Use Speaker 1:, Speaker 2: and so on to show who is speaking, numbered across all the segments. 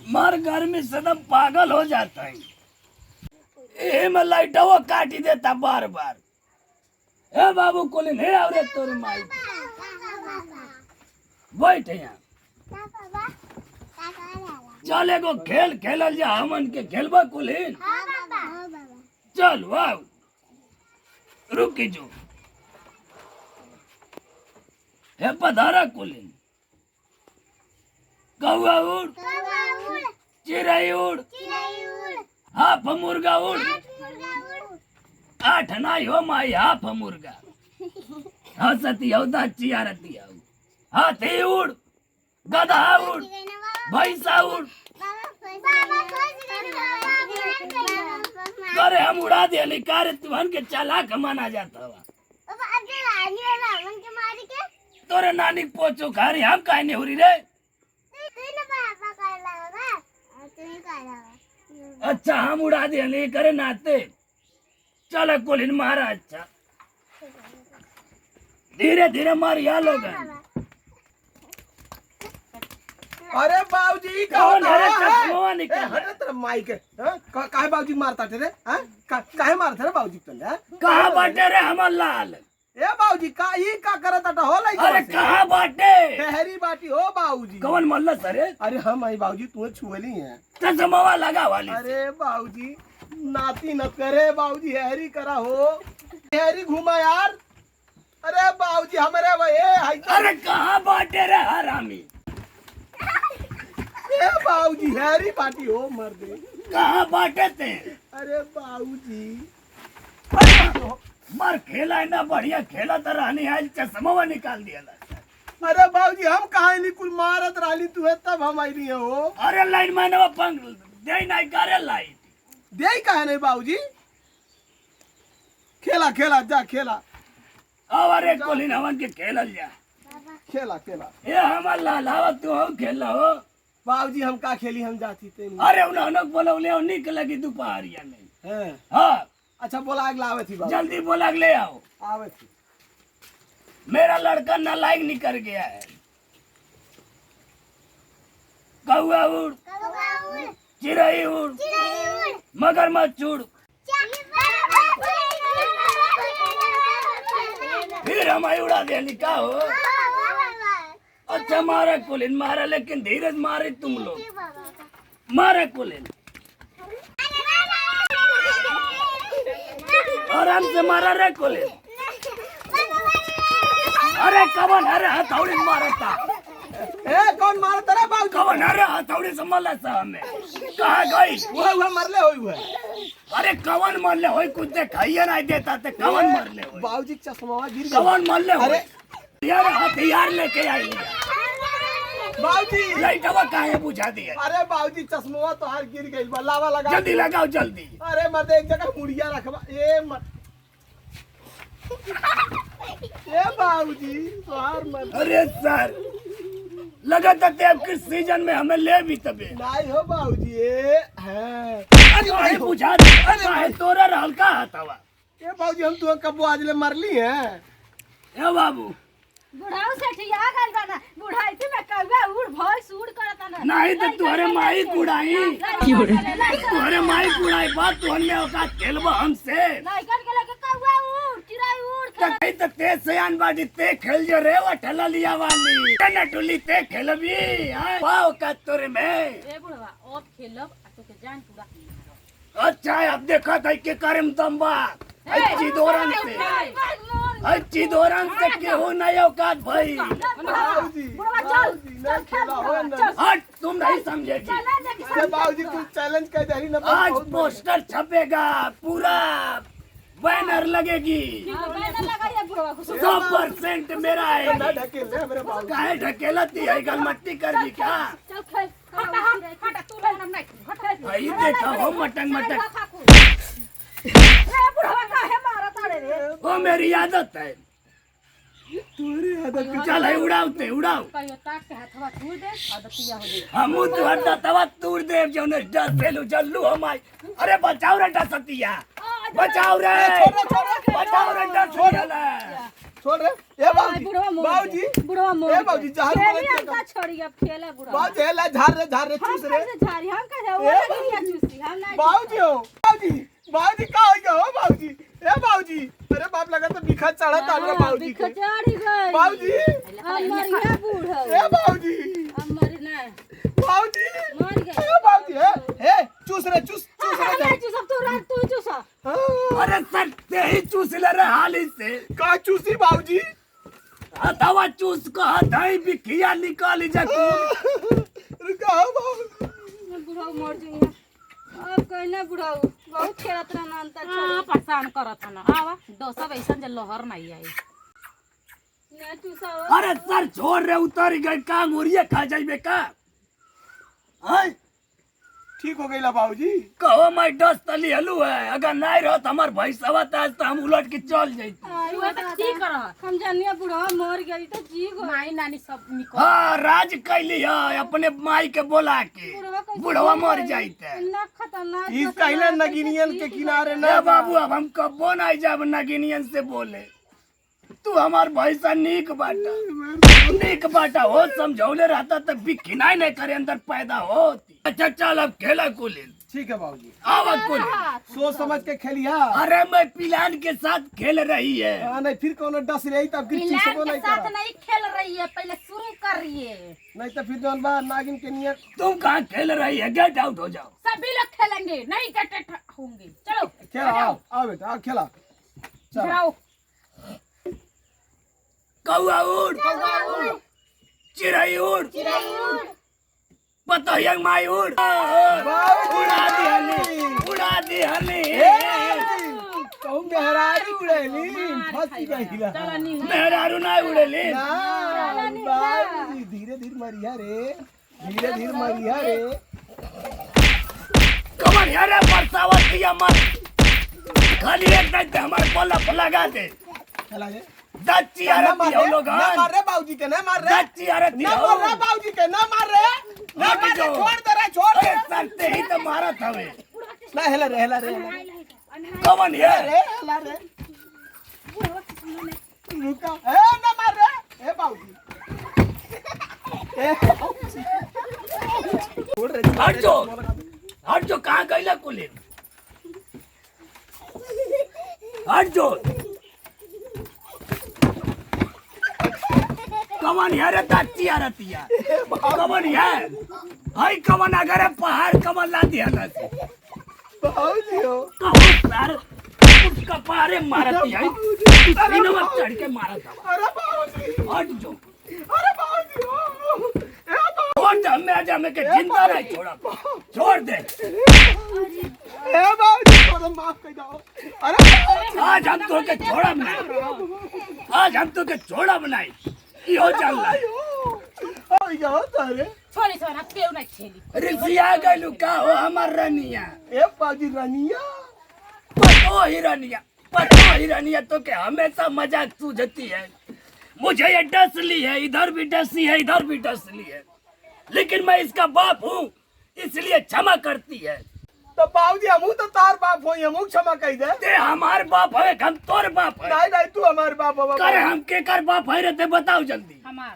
Speaker 1: मार गर्मी से तो पागल हो जाता है। ए में लाइटवा काटी देता बार बार। ए बाबू कोलिन हे आवरे तोरी माई बैठ यहाँ। चल एगो खेल खेलल जा हमन के खेलबा कोलिन। चल वाह रुकी जो हे पधारा कोलिन। कौआ उड़ चिड़ै उड़ हाफ मुर्गा उड़। आठ नाई हो माई हाफ मुर्गा। हंसती हो चियारती हो। हाथी उड़ गधा उड़ भैंसा उड़। अरे हम उड़ा दिया कार तुहन के चालाक माना जाता हुआ। तोरे नानी पोचो खारी हम काहे नहीं हो रही रे। अच्छा हम उड़ा दिया नहीं करे नाते। चल कोलिन मारा। अच्छा धीरे धीरे मार या लोग।
Speaker 2: अरे बाबूजी
Speaker 1: कौन है चश्मा निकल।
Speaker 2: हटे तेरा माइक काहे बाबूजी मारता थे रे? हां काहे मारता रे बाबूजी तने?
Speaker 1: कहां बाटे रे हमर लाल।
Speaker 2: ए बाबूजी का ई का करत अटा हो लाई।
Speaker 1: अरे कहां बाटे?
Speaker 2: शहरी बाटी हो बाबूजी।
Speaker 1: कौन मल्ल सरे?
Speaker 2: अरे हम आई बाबूजी तू छुएली है।
Speaker 1: चश्मा लगा वाली।
Speaker 2: अरे बाबूजी नाती न करे बाबूजी हैरी करा हो। हैरी घुमा यार। अरे बाबूजी हमरे भाई हाय।
Speaker 1: अरे कहां बाटे रे हरामी।
Speaker 2: ए बाबूजी हैरी पार्टी हो मर दे।
Speaker 1: कहां बाटे थे?
Speaker 2: अरे बाबूजी
Speaker 1: मार खेला है ना बढ़िया खेला तो रहनी आज चश्मा निकाल दिया।
Speaker 2: अरे बाबूजी हम कहा नहीं कुल मारत राली तू है तब हम आई नहीं हो।
Speaker 1: अरे लाइन मैंने पंख दे नहीं करे लाइन
Speaker 2: दे कहा नहीं बाबूजी। खेला खेला जा खेला।
Speaker 1: अरे कोलिन हवन के खेलल जा।
Speaker 2: खेला खेला
Speaker 1: ये हमार लालावा तू हो खेल हो।
Speaker 2: बाबूजी हम का खेली हम जाती थे।
Speaker 1: अरे उन्होंने बोले निकल लगी दोपहरिया में।
Speaker 2: हैं
Speaker 1: हाँ
Speaker 2: अच्छा बोला अगला आवे थी बाबू।
Speaker 1: जल्दी बोला ले आओ।
Speaker 2: आवे थी।
Speaker 1: मेरा लड़का नालायक निकल गया है। कौआ उड़ चिड़ै उड़ मगरमच्छ उड़। फिर हमारी उड़ा दिया निकाह हो। अच्छा मारा कोलिन मारा लेकिन धीरज मारे तुम लोग। मारा कोलिन आराम से मारा रे कोलिन। अरे कवन अरे हथौड़ी मारता।
Speaker 2: ए कौन मारता रे बाबूजी?
Speaker 1: कवन अरे हथौड़ी से मल्ला सा हमें कहाँ गई?
Speaker 2: वो मरले होई हुए।
Speaker 1: अरे कवन मरले होई कुछ दिखाइए नहीं देता थे। कवन मरले होई
Speaker 2: बाबूजी चश्मा गिर गया।
Speaker 1: कवन मरले होई?
Speaker 2: अरे
Speaker 1: यार हथियार लेके आई
Speaker 2: बाबूजी
Speaker 1: लाइटवा काहे बुझा दिया?
Speaker 2: अरे बाबूजी चश्मा तो हार गिर गई। लावा लगा
Speaker 1: जल्दी लगाओ जल्दी।
Speaker 2: अरे मत एक जगह मुड़िया रखवा। ए मत ए बाबूजी बाहर मत।
Speaker 1: अरे सर लगा था तेब किस सीजन में हमें ले भी तबे
Speaker 2: नहीं हो बाबूजी। ए हैं
Speaker 1: अरे बुझा दे। अरे तोरा हल्का हथवा।
Speaker 2: ए बाबूजी हम तो कब आज ले मरली हैं।
Speaker 1: ए बाबू
Speaker 3: बुढ़ाऊ सेठिया गइल बाना। बुढ़ाई में कौवा उड़ भैंस उड़ करता ना।
Speaker 1: नहीं तो तुम्हारे माई कुड़ाई तुम्हारे माई कुड़ाई बात तो हमने औकात खेलबा हमसे।
Speaker 3: लाइकन के लगे कौवा उड़ चिड़ै उड़
Speaker 1: कहीं तो ते सयान बाजी ते खेल जो रे वठला लिया वाली तना टुली ते खेलबी पाओ का तोरे में।
Speaker 3: ए बुढ़वा अब खेलब आ तो के जान पूरा।
Speaker 1: अच्छा अब देखा था के करम दम्बा अच्छी दोरन से अच्छी दोरन से केहू नहीं औकात भाई।
Speaker 2: बाबूजी
Speaker 3: बुढ़वा चल
Speaker 2: ना खेला हो ना।
Speaker 1: हट तुम नहीं समझेगी।
Speaker 2: ए बाबूजी कुछ चैलेंज कर दे रही ना।
Speaker 1: आज पोस्टर छपेगा पूरा बैनर लगेगी।
Speaker 3: बैनर लगाइए बुढ़वा को।
Speaker 1: 100% मेरा है।
Speaker 2: ढकेल ले मेरे बाबू।
Speaker 1: काहे ढकेलती है गल मट्टी कर दी क्या?
Speaker 3: चल खेल हटा तू नाम नहीं हटा।
Speaker 1: भाई देखा हो मटक मटक।
Speaker 3: ए बुढ़वा काहे मारा तारे रे?
Speaker 1: वो मेरी आदत है।
Speaker 2: तुम्हारी आदत
Speaker 1: चल है उड़ाओते उड़ाओ।
Speaker 3: कहियो ताक के हाथवा छू दे आदतिया हो दे।
Speaker 1: हम तो हटा तवा तूर देव जो ने डर फेलू जल्लू हमाई। अरे बचाओ रे डसतिया बचाओ रे बचाओ रे डर छोड़ ले।
Speaker 2: छोड़ रे ए बाबूजी
Speaker 3: बुढ़वा मोर
Speaker 2: ए बाबूजी जहर
Speaker 3: खेली हमका छोड़ी अब खेले बुढ़वा
Speaker 2: बाबूजी ला झाड़ रे
Speaker 3: हम
Speaker 2: चूस रे
Speaker 3: कैसे झाड़ी हम कैसे वो लगी चूसी हम नहीं
Speaker 2: बाबूजी हो बाबूजी का हो गया हो बाबूजी ए बाबूजी अरे बाप लगा तो बिखा चढ़ा था हमरा बाबूजी के
Speaker 3: खचाड़ी गई
Speaker 2: बाबूजी
Speaker 3: मरिया बूढ़
Speaker 2: ए बाबूजी
Speaker 3: हम मरी ना
Speaker 2: बाबूजी
Speaker 3: मर गए
Speaker 2: ए बाबूजी हे चूस रे चूस
Speaker 3: हम नहीं चूसब तू रात तू चूसा
Speaker 1: अरे सकते ही चूस ले रहे हाली से
Speaker 2: का चूसी बाबूजी
Speaker 1: हथवा चूस को हथाई बिखिया निकाली जा
Speaker 2: रुका बाबू
Speaker 3: बुढ़वा मर जाइए अब कहना बुढ़वा बहुत खेलत रहना अंतर
Speaker 4: हाँ परेशान करत हन आवा डोसा वैसन जे लहर नहीं आई
Speaker 3: नहीं चूसा
Speaker 1: अरे सर छोड़ रे उतर गए का मुरिया खा जाइबे का हाय
Speaker 2: ठीक हो गईला बाबूजी
Speaker 1: कहो मैं डस तली हलू है अगर नहीं रहत हमार भैंसवा तो आज तो हम उलट के चल जाते
Speaker 4: तू तो ठीक रह
Speaker 3: हम जानिए बुढ़वा मर गई तो जी गो
Speaker 4: माई नानी सब निकल
Speaker 1: हाँ राज कैली है अपने माई के बोला के बुढ़वा मर जाते
Speaker 3: ना खतरनाक
Speaker 2: इस कहले नगिनियन के किनारे
Speaker 1: ए
Speaker 2: ना
Speaker 1: बाबू अब हम कब्बो नहीं जब नगिनियन से बोले तू हमार भैंसा नीक बाटा हो समझौले रहता तो बिखिनाई नहीं करे अंदर पैदा होती अच्छा चल अब खेला कुलिन
Speaker 2: ठीक है बाबूजी
Speaker 1: आवत कुलिन
Speaker 2: सोच समझ के खेलिया
Speaker 1: अरे मैं पिलान के साथ खेल रही है
Speaker 2: नहीं फिर कौन डस रही तब फिर
Speaker 4: मिलान
Speaker 2: चीसबो
Speaker 4: के
Speaker 2: नहीं
Speaker 4: साथ
Speaker 2: करा
Speaker 4: नहीं खेल रही है पहले शुरू कर रही है
Speaker 2: नहीं तो फिर जौन बा नागिन के नियत
Speaker 1: तुम कहाँ खेल रही है गेट आउट हो जाओ
Speaker 4: सभी लोग खेलेंगे नहीं कटे होंगे चलो
Speaker 2: खेला आओ बेटा आओ खेला चल
Speaker 4: जाओ
Speaker 1: कौआ उड़ चिड़ै उड़ पतंग माई उड़ उड़ा दी हली
Speaker 2: कहूं मेहरारू उड़ेली फंसी गईला
Speaker 4: चलो नी
Speaker 1: मेहरारू नहीं उड़ेली
Speaker 2: ना बाबूजी धीरे धीरे मरिया रे
Speaker 1: कमर यारे बरसावत किया मत खाली एक दिन हमारे बल्ला लगा दे
Speaker 2: चला जे
Speaker 1: दच्ची आरती हो लोग
Speaker 2: ना मार रे बाबूजी के ना मार रे
Speaker 1: दच्ची आरती
Speaker 2: ना
Speaker 1: हो
Speaker 2: मार रे बाबूजी के ना मार रे छोड़ दे रे
Speaker 1: अरे सकते ही तो मारत हवे
Speaker 2: ना हेला रे
Speaker 1: कमन है
Speaker 2: हेला रे रुका ए ना मार रे ए बाबूजी छोड़ रे
Speaker 1: हट जो कहाँ गईला कुलिन हट जो कमन है रे दच्ची आरती है कमन है हाय कमन अगर पहाड़ कमन ला दिया ना
Speaker 2: बाबूजी हो
Speaker 1: सर उसका पारे मारती है सीनवा चढ़ के मारत हवा
Speaker 2: अरे बाबूजी
Speaker 1: हट जो
Speaker 2: अरे बाबूजी हो ए
Speaker 1: छोड़ दे हमें के जिंदा नहीं छोड़ दे
Speaker 2: बाबूजी थोड़ा माफ कर दो अरे
Speaker 1: आज हम तो के छोड़ब नहीं यो चल
Speaker 2: यो तारे
Speaker 4: छोड़ी छोड़ा पेव नहीं खेली
Speaker 1: रिसिया गइलू का हो हमर रनिया
Speaker 2: ए बाबूजी रानिया
Speaker 1: पतो ही रनिया तो के हमेशा मजाक सूझती है मुझे ये डसली है इधर भी डसी है इधर भी डसली है लेकिन मैं इसका बाप हूँ इसलिए क्षमा करती है
Speaker 2: तो बाबूजी हमू तो तार बाप हो हमू क्षमा कह दे
Speaker 1: ते हमार बाप है हम तोर बाप है
Speaker 2: नहीं तू हमारे बाप हो
Speaker 1: करे हम के कर बाप है रे ते बताओ जल्दी
Speaker 4: हमार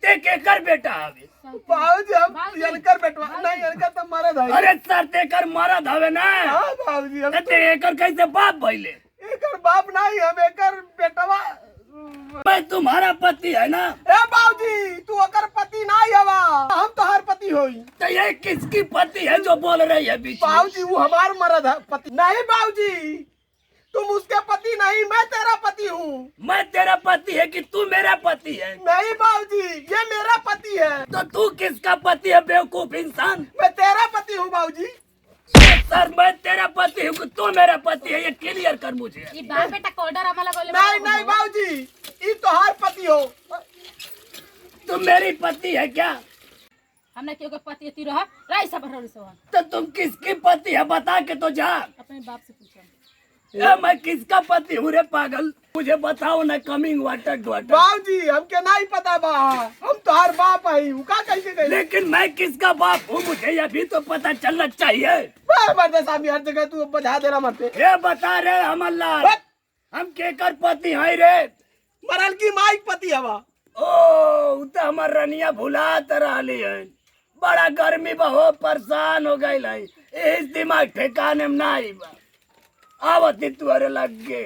Speaker 1: ते के कर बेटा हवे
Speaker 2: बाबूजी हम यनकर बेटवा नहीं यनकर तो मारे धाई
Speaker 1: अरे सर ते कर मारा धावे ना
Speaker 2: हां बाबूजी हम
Speaker 1: ते एकर कैसे बाप भइले
Speaker 2: एकर बाप नहीं हम एकर बेटवा
Speaker 1: मैं तुम्हारा पति है ना
Speaker 2: ए बाबूजी तू ओकर पति नहीं हवा हम तोहार पति होई
Speaker 1: तो ये किसकी पति है जो बोल रही है बीच में
Speaker 2: बाबूजी वो हमार मर्द है पति नहीं बाबूजी तुम उसके पति नहीं मैं तेरा पति हूँ
Speaker 1: मैं तेरा पति है कि तू मेरा पति है
Speaker 2: नहीं बाबूजी ये मेरा पति है
Speaker 1: तो तू किसका पति है बेवकूफ इंसान
Speaker 2: मैं तेरा पति हूँ बाबूजी
Speaker 1: सर मैं तेरा पति हूँ कि तू मेरा पति है ये क्लियर कर मुझे
Speaker 4: ये बाप बेटा कोडर हमारा बोले
Speaker 2: नहीं बाबूजी ये तोहार पति हो
Speaker 1: तू मेरी पति है क्या
Speaker 4: हमने क्यों के पति ती रहा राई सब भरोसे
Speaker 1: तो तुम किसकी पति है बता के तो जा
Speaker 4: अपने बाप से पूछो
Speaker 1: मैं किसका पति हूँ रे पागल मुझे बताओ ना कमिंग वाटर वाटर
Speaker 2: बाबूजी हमके नहीं पता बा हम तोहार बाप है का कैसे कही
Speaker 1: लेकिन मैं किसका बाप हूँ मुझे ये भी तो पता चलना चाहिए
Speaker 2: मरते सामी हर जगह तू बता देना मरते
Speaker 1: ये बता रहे हम अल्लाह हम केकर पति है रे
Speaker 2: मरल की माइक पति हवा।
Speaker 1: ओ तो हमार रनिया भुलात रहली है, बड़ा गर्मी बहुत परेशान हो गई है, इस दिमाग ठिकाने में नहीं बा। आवती तुअरे लग गे।